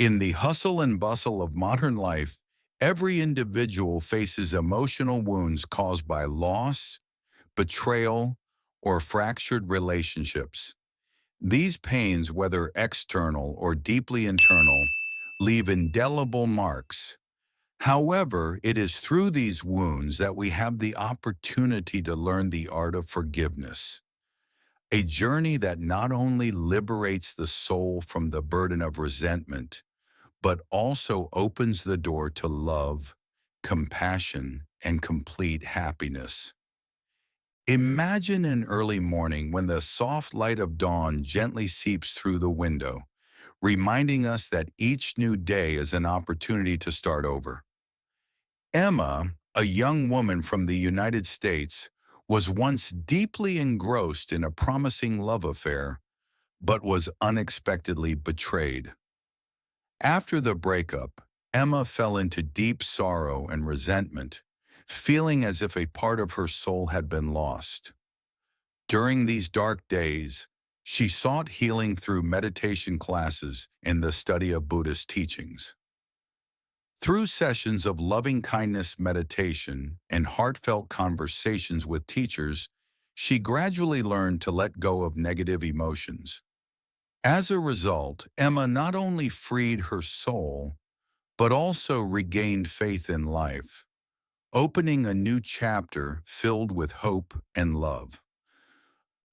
In the hustle and bustle of modern life, every individual faces emotional wounds caused by loss, betrayal, or fractured relationships. These pains, whether external or deeply internal, leave indelible marks. However, it is through these wounds that we have the opportunity to learn the art of forgiveness, a journey that not only liberates the soul from the burden of resentment, but also opens the door to love, compassion, and complete happiness. Imagine an early morning when the soft light of dawn gently seeps through the window, reminding us that each new day is an opportunity to start over. Emma, a young woman from the United States, was once deeply engrossed in a promising love affair, but was unexpectedly betrayed. After the breakup, Emma fell into deep sorrow and resentment, feeling as if a part of her soul had been lost. During these dark days, she sought healing through meditation classes and the study of Buddhist teachings. Through sessions of loving-kindness meditation and heartfelt conversations with teachers, she gradually learned to let go of negative emotions. As a result, Emma not only freed her soul, but also regained faith in life, opening a new chapter filled with hope and love.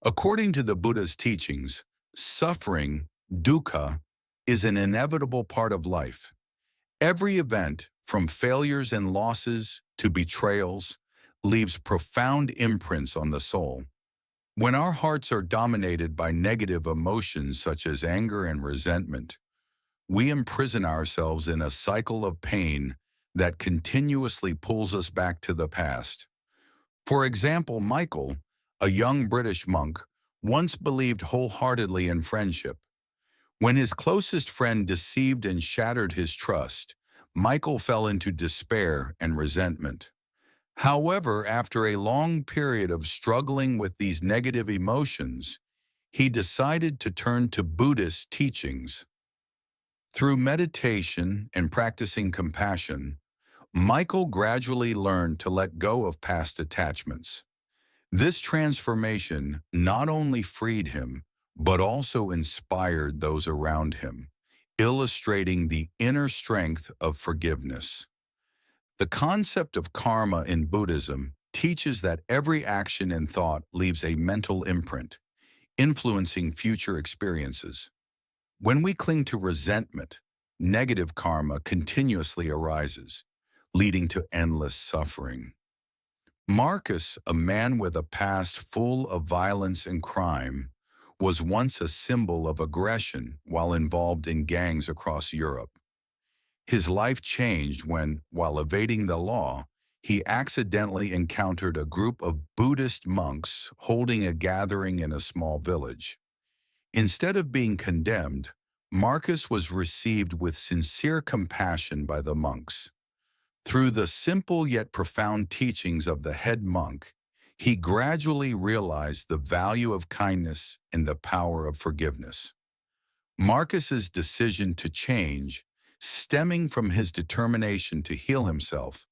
According to the Buddha's teachings, suffering, dukkha, is an inevitable part of life. Every event, from failures and losses to betrayals, leaves profound imprints on the soul. When our hearts are dominated by negative emotions such as anger and resentment, we imprison ourselves in a cycle of pain that continuously pulls us back to the past. For example, Michael, a young British monk, once believed wholeheartedly in friendship. When his closest friend deceived and shattered his trust, Michael fell into despair and resentment. However, after a long period of struggling with these negative emotions, he decided to turn to Buddhist teachings. Through meditation and practicing compassion, Michael gradually learned to let go of past attachments. This transformation not only freed him, but also inspired those around him, illustrating the inner strength of forgiveness. The concept of karma in Buddhism teaches that every action and thought leaves a mental imprint, influencing future experiences. When we cling to resentment, negative karma continuously arises, leading to endless suffering. Marcus, a man with a past full of violence and crime, was once a symbol of aggression while involved in gangs across Europe. His life changed when, while evading the law, he accidentally encountered a group of Buddhist monks holding a gathering in a small village. Instead of being condemned, Marcus was received with sincere compassion by the monks. Through the simple yet profound teachings of the head monk, he gradually realized the value of kindness and the power of forgiveness. Marcus's decision to change, stemming from his determination to heal himself,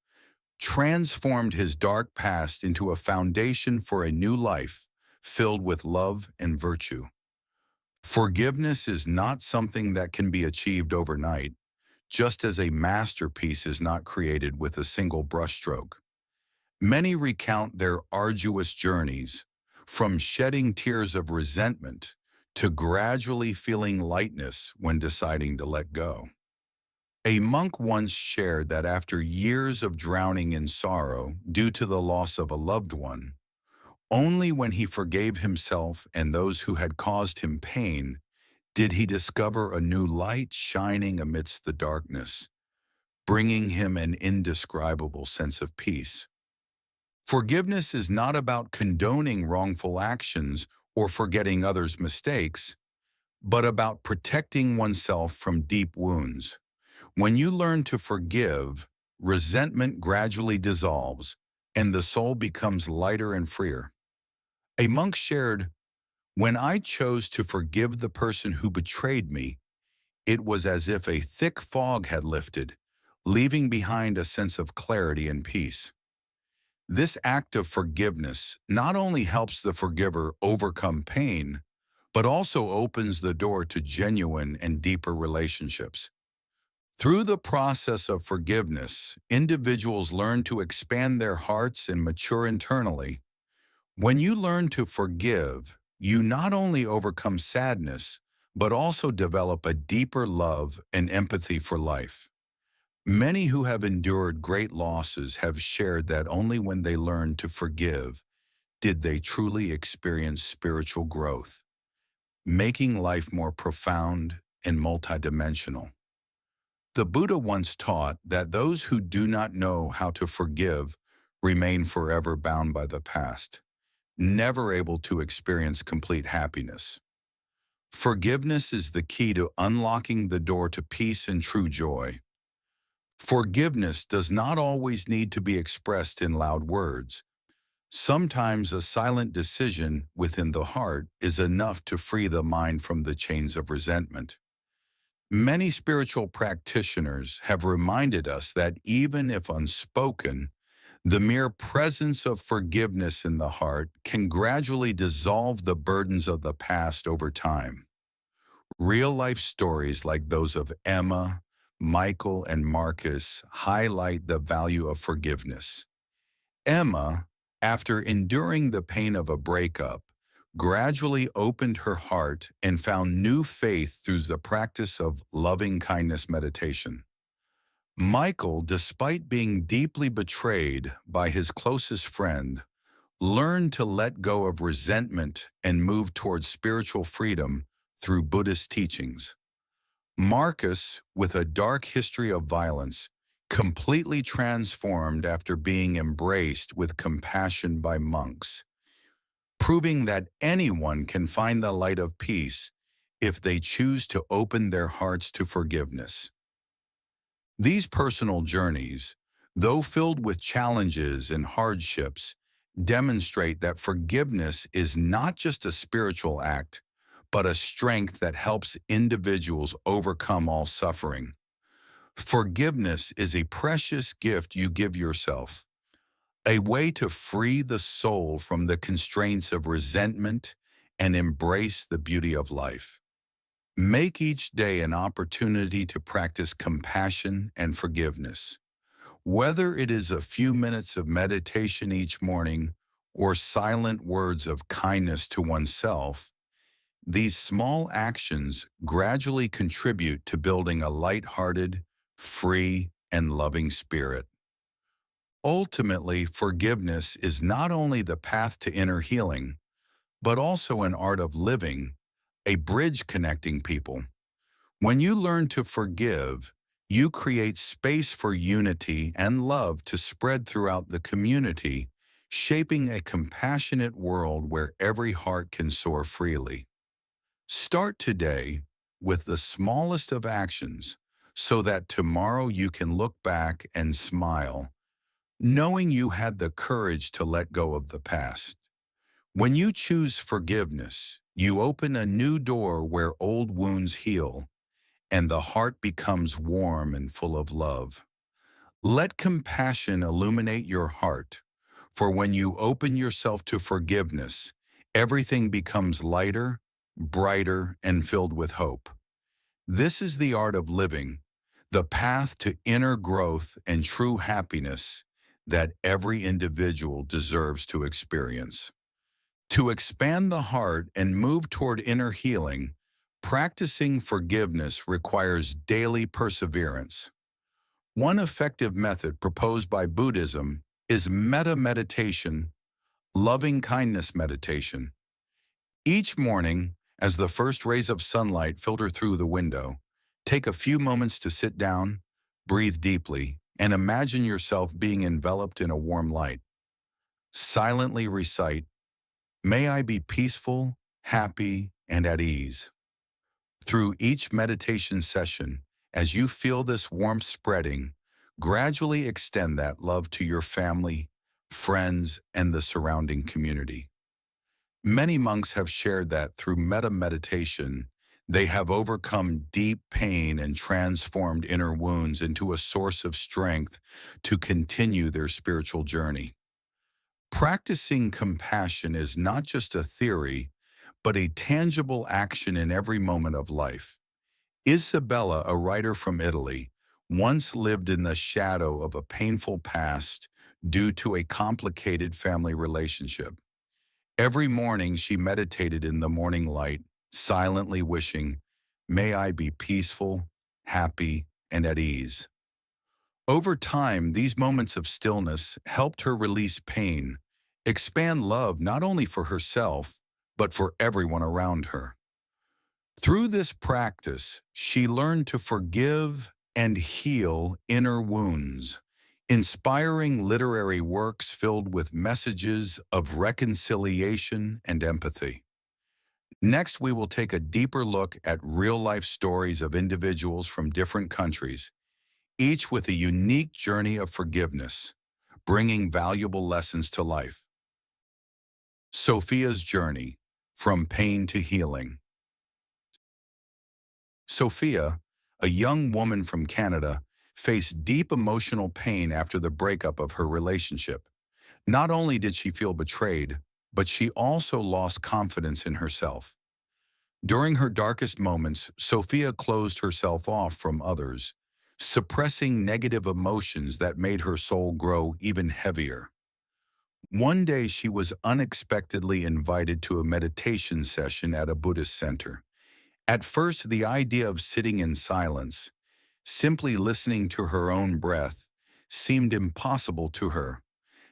transformed his dark past into a foundation for a new life filled with love and virtue. Forgiveness is not something that can be achieved overnight, just as a masterpiece is not created with a single brushstroke. Many recount their arduous journeys, from shedding tears of resentment to gradually feeling lightness when deciding to let go. A monk once shared that after years of drowning in sorrow due to the loss of a loved one, only when he forgave himself and those who had caused him pain did he discover a new light shining amidst the darkness, bringing him an indescribable sense of peace. Forgiveness is not about condoning wrongful actions or forgetting others' mistakes, but about protecting oneself from deep wounds. When you learn to forgive, resentment gradually dissolves, and the soul becomes lighter and freer. A monk shared, "When I chose to forgive the person who betrayed me, It was as if a thick fog had lifted, leaving behind a sense of clarity and peace. This act of forgiveness not only helps the forgiver overcome pain, but also opens the door to genuine and deeper relationships. Through the process of forgiveness, individuals learn to expand their hearts and mature internally. When you learn to forgive, you not only overcome sadness, but also develop a deeper love and empathy for life. Many who have endured great losses have shared that only when they learned to forgive did they truly experience spiritual growth, making life more profound and multidimensional. The Buddha once taught that those who do not know how to forgive remain forever bound by the past, never able to experience complete happiness. Forgiveness is the key to unlocking the door to peace and true joy. Forgiveness does not always need to be expressed in loud words. Sometimes a silent decision within the heart is enough to free the mind from the chains of resentment. Many spiritual practitioners have reminded us that even if unspoken, the mere presence of forgiveness in the heart can gradually dissolve the burdens of the past over time. Real-life stories like those of Emma, Michael, and Marcus highlight the value of forgiveness. Emma, after enduring the pain of a breakup, gradually opened her heart and found new faith through the practice of loving-kindness meditation. Michael, despite being deeply betrayed by his closest friend, learned to let go of resentment and move towards spiritual freedom through Buddhist teachings. Marcus, with a dark history of violence, completely transformed after being embraced with compassion by monks, proving that anyone can find the light of peace if they choose to open their hearts to forgiveness. These personal journeys, though filled with challenges and hardships, demonstrate that forgiveness is not just a spiritual act, but a strength that helps individuals overcome all suffering. Forgiveness is a precious gift you give yourself, a way to free the soul from the constraints of resentment and embrace the beauty of life. Make each day an opportunity to practice compassion and forgiveness. Whether it is a few minutes of meditation each morning or silent words of kindness to oneself, these small actions gradually contribute to building a light-hearted, free, and loving spirit. Ultimately, forgiveness is not only the path to inner healing, but also an art of living, a bridge connecting people. When you learn to forgive, you create space for unity and love to spread throughout the community, shaping a compassionate world where every heart can soar freely. Start today with the smallest of actions so that tomorrow you can look back and smile, knowing you had the courage to let go of the past. When you choose forgiveness, you open a new door where old wounds heal and the heart becomes warm and full of love. Let compassion illuminate your heart, for when you open yourself to forgiveness, everything becomes lighter, brighter, and filled with hope. This is the art of living, the path to inner growth and true happiness that every individual deserves to experience. To expand the heart and move toward inner healing, practicing forgiveness requires daily perseverance. One effective method proposed by Buddhism is metta meditation, loving kindness meditation. Each morning, as the first rays of sunlight filter through the window, take a few moments to sit down, breathe deeply, and imagine yourself being enveloped in a warm light. Silently recite, "May I be peaceful, happy, and at ease." Through each meditation session, as you feel this warmth spreading, gradually extend that love to your family, friends, and the surrounding community. Many monks have shared that through metta meditation, They have overcome deep pain and transformed inner wounds into a source of strength to continue their spiritual journey. Practicing compassion is not just a theory, but a tangible action in every moment of life. Isabella, a writer from Italy, once lived in the shadow of a painful past due to a complicated family relationship. Every morning she meditated in the morning light, silently wishing, "May I be peaceful, happy, and at ease." Over time, these moments of stillness helped her release pain, expand love not only for herself, but for everyone around her. Through this practice, she learned to forgive and heal inner wounds, inspiring literary works filled with messages of reconciliation and empathy. Next, we will take a deeper look at real-life stories of individuals from different countries, each with a unique journey of forgiveness, bringing valuable lessons to life. Sophia's journey, from pain to healing. Sophia, a young woman from Canada, faced deep emotional pain after the breakup of her relationship. Not only did she feel betrayed, but she also lost confidence in herself. During her darkest moments, Sophia closed herself off from others, suppressing negative emotions that made her soul grow even heavier. One day she was unexpectedly invited to a meditation session at a Buddhist center. At first, the idea of sitting in silence, simply listening to her own breath, seemed impossible to her.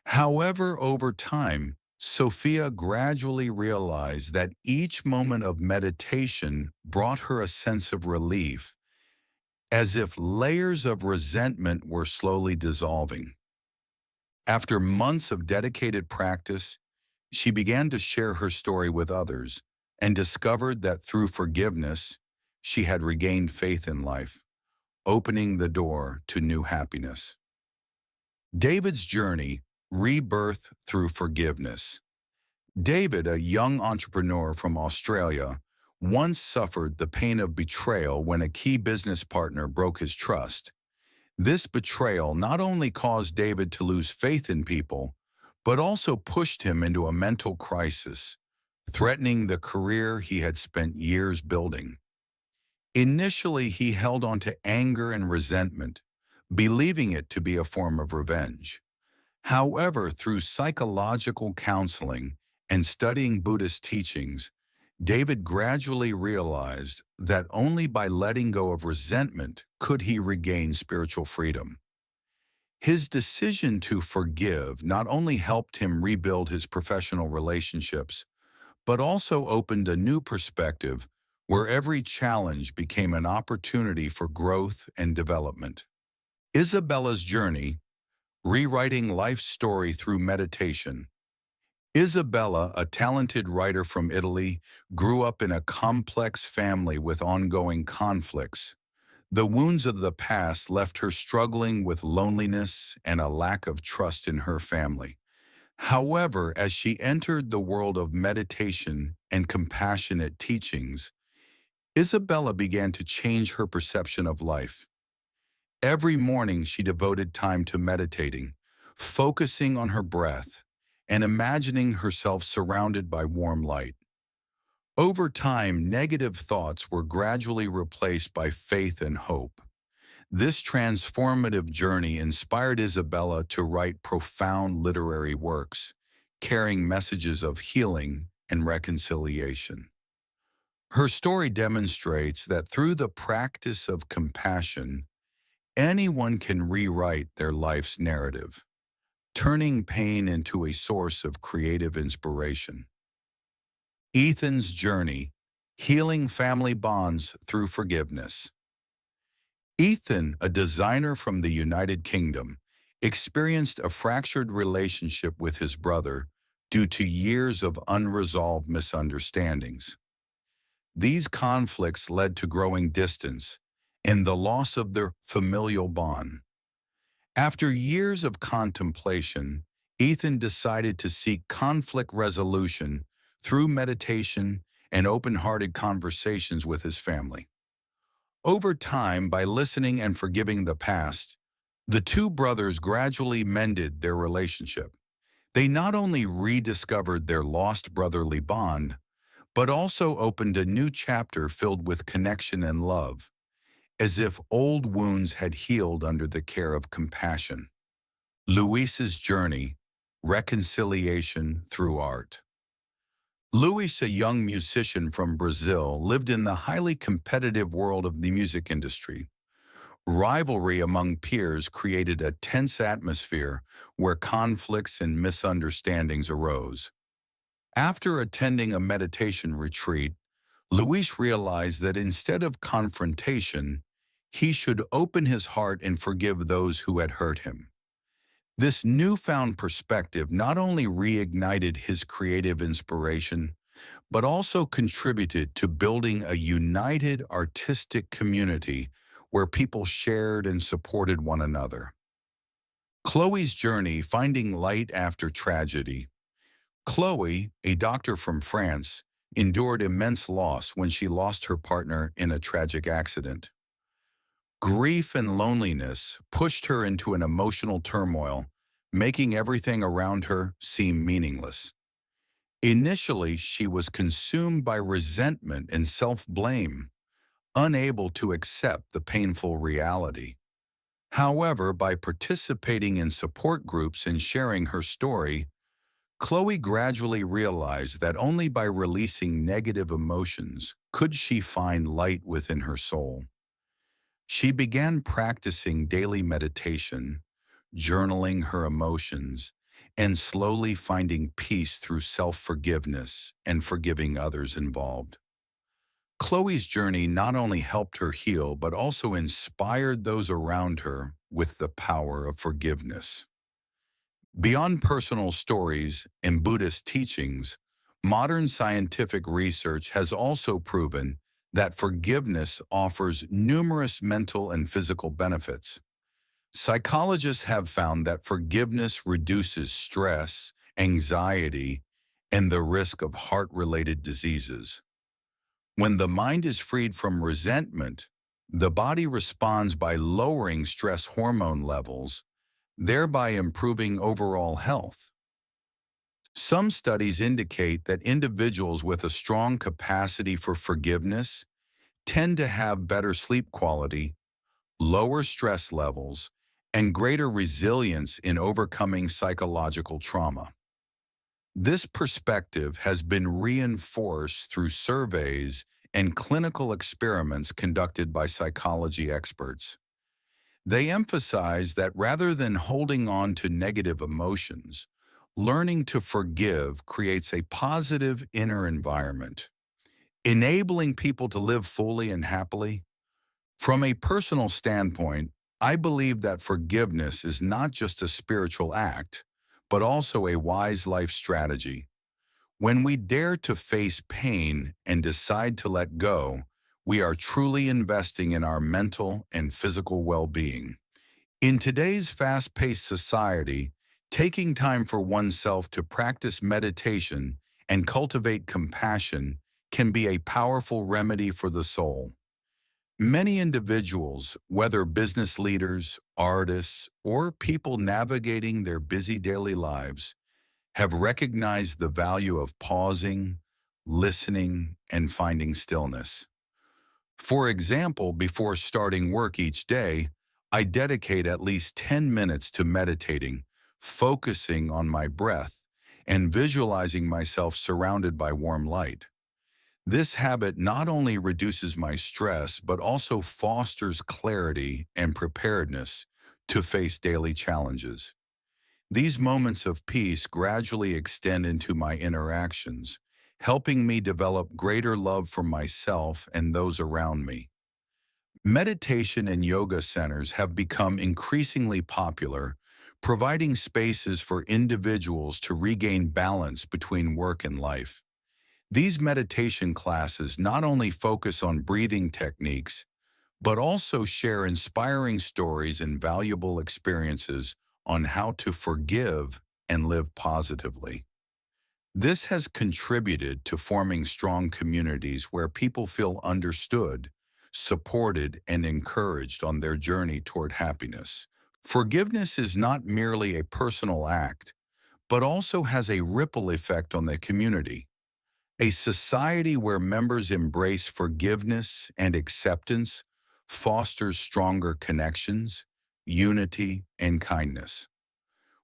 However, over time, Sophia gradually realized that each moment of meditation brought her a sense of relief, as if layers of resentment were slowly dissolving. After months of dedicated practice, she began to share her story with others and discovered that through forgiveness, she had regained faith in life, opening the door to new happiness. David's journey, rebirth through forgiveness. David, a young entrepreneur from Australia, once suffered the pain of betrayal when a key business partner broke his trust. This betrayal not only caused David to lose faith in people, but also pushed him into a mental crisis, threatening the career he had spent years building. Initially, he held on to anger and resentment, believing it to be a form of revenge. However, through psychological counseling and studying Buddhist teachings, David gradually realized that only by letting go of resentment could he regain spiritual freedom. His decision to forgive not only helped him rebuild his professional relationships, but also opened a new perspective where every challenge became an opportunity for growth and development. Isabella's journey, rewriting life's story through meditation. Isabella, a talented writer from Italy, grew up in a complex family with ongoing conflicts. The wounds of the past left her struggling with loneliness and a lack of trust in her family. However, as she entered the world of meditation and compassionate teachings, Isabella began to change her perception of life. Every morning she devoted time to meditating, focusing on her breath, and imagining herself surrounded by warm light. Over time, negative thoughts were gradually replaced by faith and hope. This transformative journey inspired Isabella to write profound literary works, carrying messages of healing and reconciliation. Her story demonstrates that through the practice of compassion, anyone can rewrite their life's narrative, turning pain into a source of creative inspiration. Ethan's journey, healing family bonds through forgiveness. Ethan, a designer from the United Kingdom, experienced a fractured relationship with his brother due to years of unresolved misunderstandings. These conflicts led to growing distance and the loss of their familial bond. After years of contemplation, Ethan decided to seek conflict resolution through meditation and open-hearted conversations with his family. Over time, by listening and forgiving the past, the two brothers gradually mended their relationship. They not only rediscovered their lost brotherly bond, but also opened a new chapter filled with connection and love, as if old wounds had healed under the care of compassion. Luis's journey, reconciliation through art. Luis, a young musician from Brazil, lived in the highly competitive world of the music industry. Rivalry among peers created a tense atmosphere where conflicts and misunderstandings arose. After attending a meditation retreat, Luis realized that instead of confrontation, he should open his heart and forgive those who had hurt him. This newfound perspective not only reignited his creative inspiration, but also contributed to building a united artistic community where people shared and supported one another. Chloe's journey, finding light after tragedy. Chloe, a doctor from France, endured immense loss when she lost her partner in a tragic accident. Grief and loneliness pushed her into an emotional turmoil, making everything around her seem meaningless. Initially, she was consumed by resentment and self-blame, unable to accept the painful reality. However, by participating in support groups and sharing her story, Chloe gradually realized that only by releasing negative emotions could she find light within her soul. She began practicing daily meditation, journaling her emotions, and slowly finding peace through self-forgiveness and forgiving others involved. Chloe's journey not only helped her heal, but also inspired those around her with the power of forgiveness. Beyond personal stories and Buddhist teachings, modern scientific research has also proven that forgiveness offers numerous mental and physical benefits. Psychologists have found that forgiveness reduces stress, anxiety, and the risk of heart-related diseases. When the mind is freed from resentment, the body responds by lowering stress hormone levels, thereby improving overall health. Some studies indicate that individuals with a strong capacity for forgiveness tend to have better sleep quality, lower stress levels, and greater resilience in overcoming psychological trauma. This perspective has been reinforced through surveys and clinical experiments conducted by psychology experts. They emphasize that rather than holding on to negative emotions, learning to forgive creates a positive inner environment, enabling people to live fully and happily. From a personal standpoint, I believe that forgiveness is not just a spiritual act, but also a wise life strategy. When we dare to face pain and decide to let go, we are truly investing in our mental and physical well-being. In today's fast-paced society, taking time for oneself to practice meditation and cultivate compassion can be a powerful remedy for the soul. Many individuals, whether business leaders, artists, or people navigating their busy daily lives, have recognized the value of pausing, listening, and finding stillness. For example, before starting work each day, I dedicate at least 10 minutes to meditating, focusing on my breath, and visualizing myself surrounded by warm light. This habit not only reduces my stress, but also fosters clarity and preparedness to face daily challenges. These moments of peace gradually extend into my interactions, helping me develop greater love for myself and those around me. Meditation and yoga centers have become increasingly popular, providing spaces for individuals to regain balance between work and life. These meditation classes not only focus on breathing techniques, but also share inspiring stories and valuable experiences on how to forgive and live positively. This has contributed to forming strong communities where people feel understood, supported, and encouraged on their journey toward happiness. Forgiveness is not merely a personal act, but also has a ripple effect on the community. A society where members embrace forgiveness and acceptance fosters stronger connections, unity, and kindness.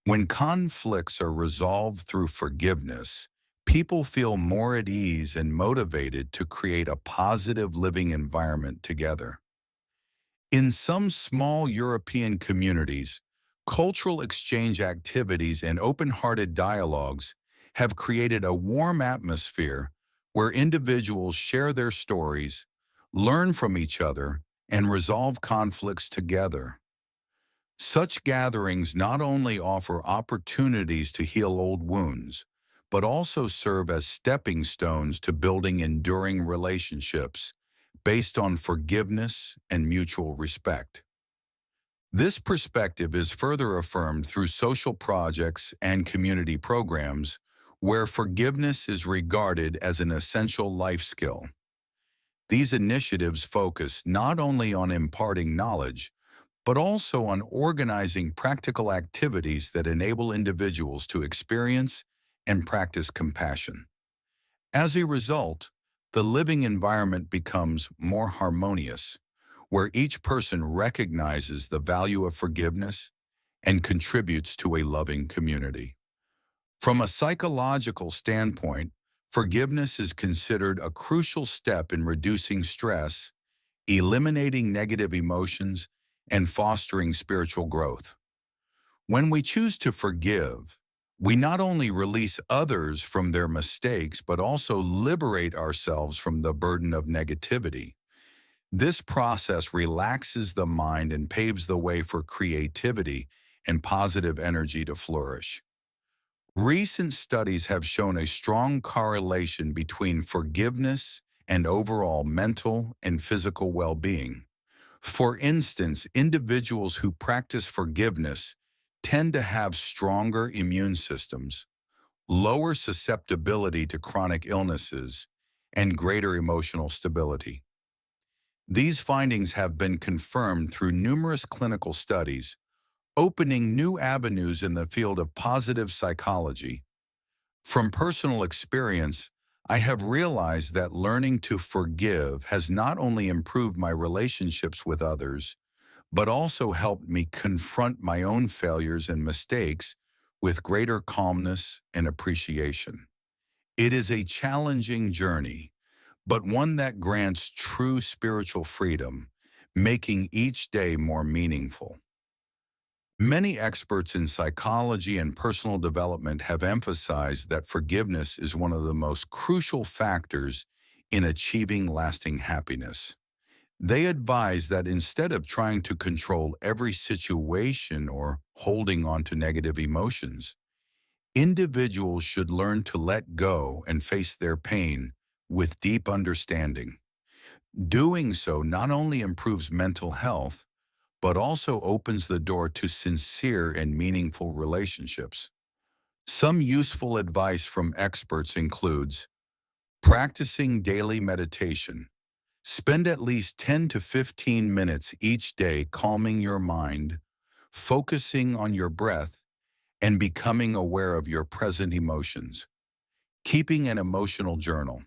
When conflicts are resolved through forgiveness, people feel more at ease and motivated to create a positive living environment together. In some small European communities, cultural exchange activities and open-hearted dialogues have created a warm atmosphere where individuals share their stories, learn from each other, and resolve conflicts together. Such gatherings not only offer opportunities to heal old wounds, but also serve as stepping stones to building enduring relationships based on forgiveness and mutual respect. This perspective is further affirmed through social projects and community programs where forgiveness is regarded as an essential life skill. These initiatives focus not only on imparting knowledge, but also on organizing practical activities that enable individuals to experience and practice compassion. As a result, the living environment becomes more harmonious, where each person recognizes the value of forgiveness and contributes to a loving community. From a psychological standpoint, forgiveness is considered a crucial step in reducing stress, eliminating negative emotions, and fostering spiritual growth. When we choose to forgive, we not only release others from their mistakes, but also liberate ourselves from the burden of negativity. This process relaxes the mind and paves the way for creativity and positive energy to flourish. Recent studies have shown a strong correlation between forgiveness and overall mental and physical well-being. For instance, individuals who practice forgiveness tend to have stronger immune systems, lower susceptibility to chronic illnesses, and greater emotional stability. These findings have been confirmed through numerous clinical studies, opening new avenues in the field of positive psychology. From personal experience, I have realized that learning to forgive has not only improved my relationships with others, but also helped me confront my own failures and mistakes with greater calmness and appreciation. It is a challenging journey, but one that grants true spiritual freedom, making each day more meaningful. Many experts in psychology and personal development have emphasized that forgiveness is one of the most crucial factors in achieving lasting happiness. They advise that instead of trying to control every situation or holding on to negative emotions, individuals should learn to let go and face their pain with deep understanding. Doing so not only improves mental health, but also opens the door to sincere and meaningful relationships. Some useful advice from experts includes practicing daily meditation. Spend at least 10 to 15 minutes each day calming your mind, focusing on your breath, and becoming aware of your present emotions. Keeping an emotional journal.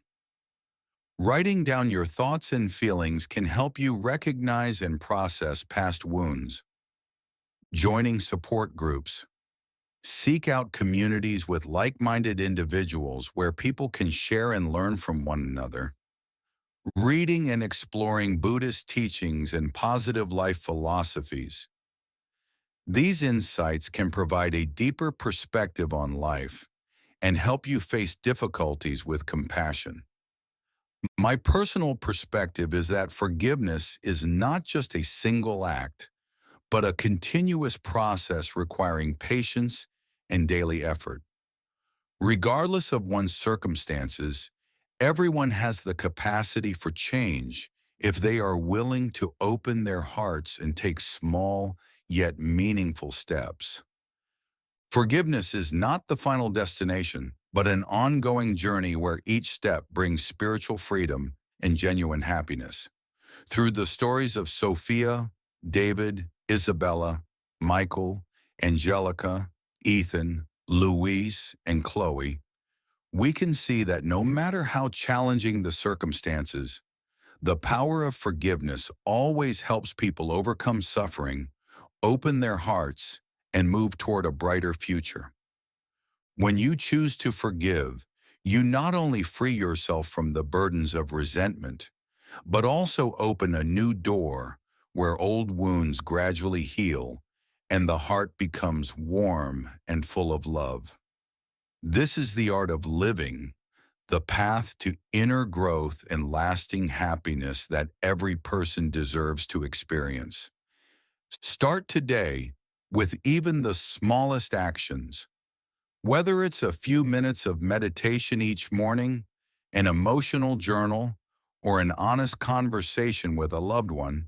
Writing down your thoughts and feelings can help you recognize and process past wounds. Joining support groups. Seek out communities with like-minded individuals where people can share and learn from one another. Reading and exploring Buddhist teachings and positive life philosophies. These insights can provide a deeper perspective on life and help you face difficulties with compassion. My personal perspective is that forgiveness is not just a single act, but a continuous process requiring patience and daily effort. Regardless of one's circumstances, everyone has the capacity for change if they are willing to open their hearts and take small yet meaningful steps. Forgiveness is not the final destination, but an ongoing journey where each step brings spiritual freedom and genuine happiness. Through the stories of Sophia, David, Isabella, Michael, Angelica, Ethan, Louise, and Chloe, we can see that no matter how challenging the circumstances, the power of forgiveness always helps people overcome suffering, open their hearts, and move toward a brighter future. When you choose to forgive, you not only free yourself from the burdens of resentment, but also open a new door where old wounds gradually heal and the heart becomes warm and full of love. This is the art of living, the path to inner growth and lasting happiness that every person deserves to experience. Start today with even the smallest actions. Whether it's a few minutes of meditation each morning, an emotional journal, or an honest conversation with a loved one,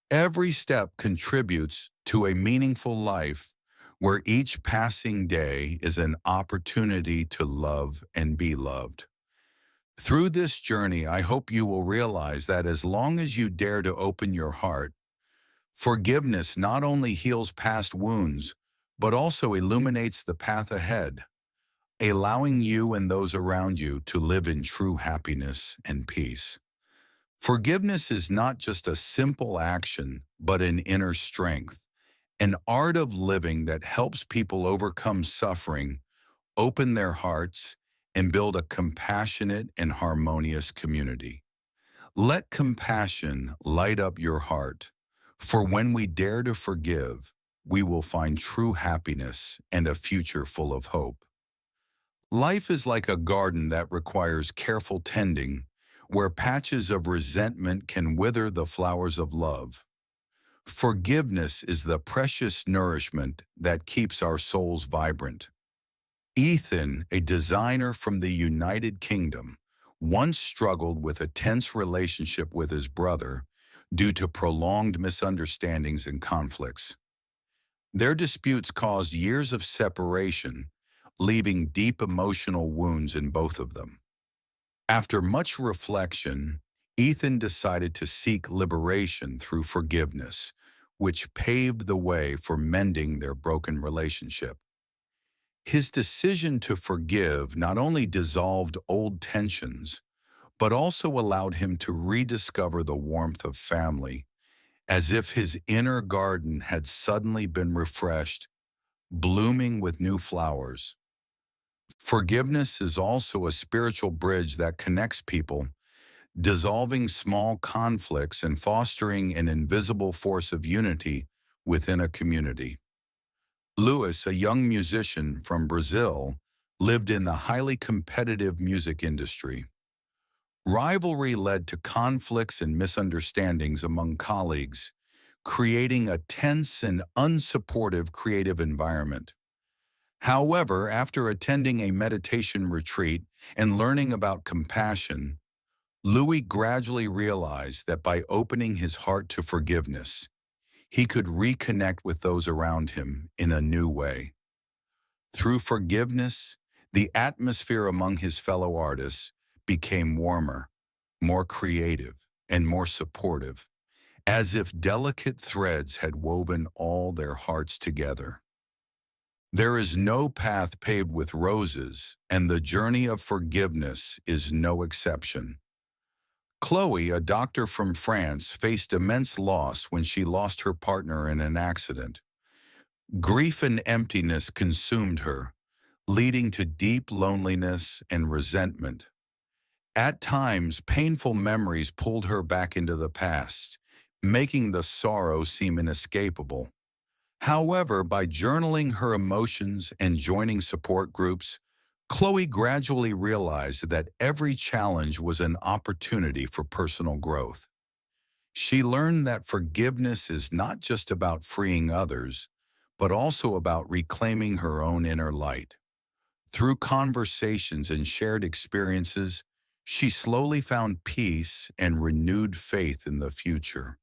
every step contributes to a meaningful life where each passing day is an opportunity to love and be loved. Through this journey, I hope you will realize that as long as you dare to open your heart, forgiveness not only heals past wounds, but also illuminates the path ahead, allowing you and those around you to live in true happiness and peace. Forgiveness is not just a simple action, but an inner strength, an art of living that helps people overcome suffering, open their hearts, and build a compassionate and harmonious community. Let compassion light up your heart, for when we dare to forgive, we will find true happiness and a future full of hope. Life is like a garden that requires careful tending, where patches of resentment can wither the flowers of love. Forgiveness is the precious nourishment that keeps our souls vibrant. Ethan, a designer from the United Kingdom, once struggled with a tense relationship with his brother due to prolonged misunderstandings and conflicts. Their disputes caused years of separation, leaving deep emotional wounds in both of them. After much reflection, Ethan decided to seek liberation through forgiveness, which paved the way for mending their broken relationship. His decision to forgive not only dissolved old tensions, but also allowed him to rediscover the warmth of family, as if his inner garden had suddenly been refreshed, blooming with new flowers. Forgiveness is also a spiritual bridge that connects people, dissolving small conflicts and fostering an invisible force of unity within a community. Luis, a young musician from Brazil, lived in the highly competitive music industry. Rivalry led to conflicts and misunderstandings among colleagues, creating a tense and unsupportive creative environment. However, after attending a meditation retreat and learning about compassion, Louis gradually realized that by opening his heart to forgiveness, he could reconnect with those around him in a new way. Through forgiveness, the atmosphere among his fellow artists became warmer, more creative, and more supportive, as if delicate threads had woven all their hearts together. There is no path paved with roses, and the journey of forgiveness is no exception. Chloe, a doctor from France, faced immense loss when she lost her partner in an accident. Grief and emptiness consumed her, leading to deep loneliness and resentment. At times, painful memories pulled her back into the past, making the sorrow seem inescapable. However, by journaling her emotions and joining support groups, Chloe gradually realized that every challenge was an opportunity for personal growth. She learned that forgiveness is not just about freeing others, but also about reclaiming her own inner light. Through conversations and shared experiences, she slowly found peace and renewed faith in the future,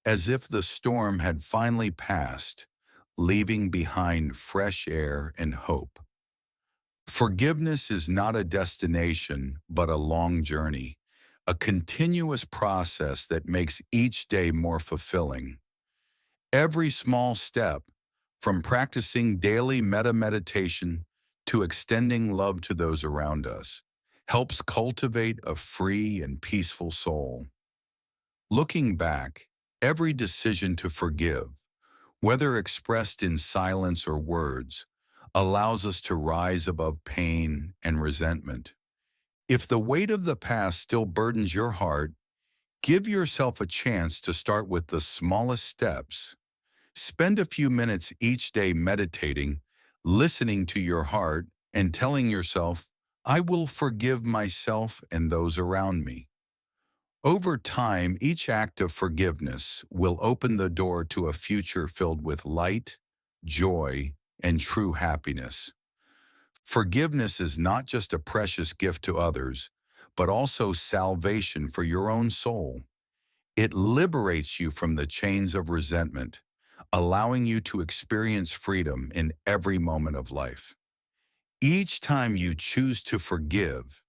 as if the storm had finally passed, leaving behind fresh air and hope. Forgiveness is not a destination, but a long journey, a continuous process that makes each day more fulfilling. Every small step, from practicing daily meditation to extending love to those around us, helps cultivate a free and peaceful soul. Looking back, every decision to forgive, whether expressed in silence or words, allows us to rise above pain and resentment. If the weight of the past still burdens your heart, give yourself a chance to start with the smallest steps. Spend a few minutes each day meditating, listening to your heart, and telling yourself, I will forgive myself and those around me. Over time, each act of forgiveness will open the door to a future filled with light, joy, and true happiness. Forgiveness is not just a precious gift to others, but also salvation for your own soul. It liberates you from the chains of resentment, allowing you to experience freedom in every moment of life. Each time you choose to forgive,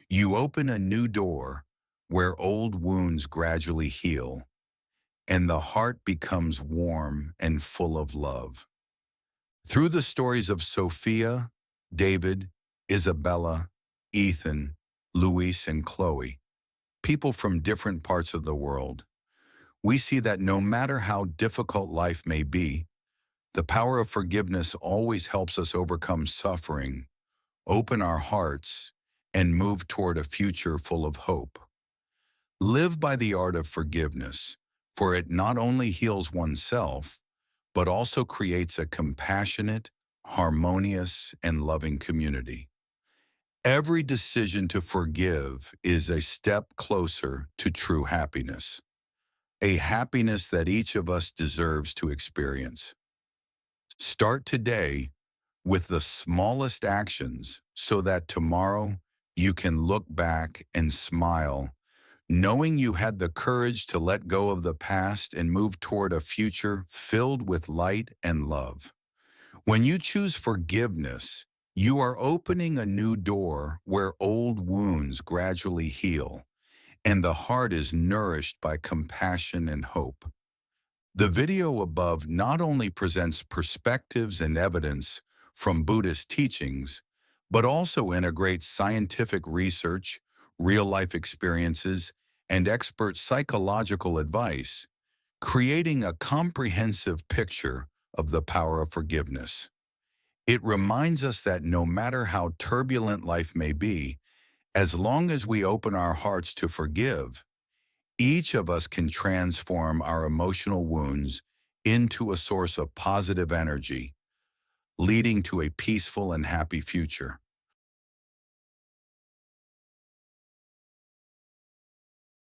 you open a new door where old wounds gradually heal and the heart becomes warm and full of love. Through the stories of Sophia, David, Isabella, Ethan, Luis, and Chloe, people from different parts of the world, we see that no matter how difficult life may be, the power of forgiveness always helps us overcome suffering, open our hearts, and move toward a future full of hope. Live by the art of forgiveness, for it not only heals oneself, but also creates a compassionate, harmonious, and loving community. Every decision to forgive is a step closer to true happiness, a happiness that each of us deserves to experience. Start today with the smallest actions so that tomorrow you can look back and smile, knowing you had the courage to let go of the past and move toward a future filled with light and love. When you choose forgiveness, you are opening a new door where old wounds gradually heal, and the heart is nourished by compassion and hope. The video above not only presents perspectives and evidence from Buddhist teachings, but also integrates scientific research, real-life experiences, and expert psychological advice, creating a comprehensive picture of the power of forgiveness. It reminds us that no matter how turbulent life may be, as long as we open our hearts to forgive, each of us can transform our emotional wounds into a source of positive energy, leading to a peaceful and happy future.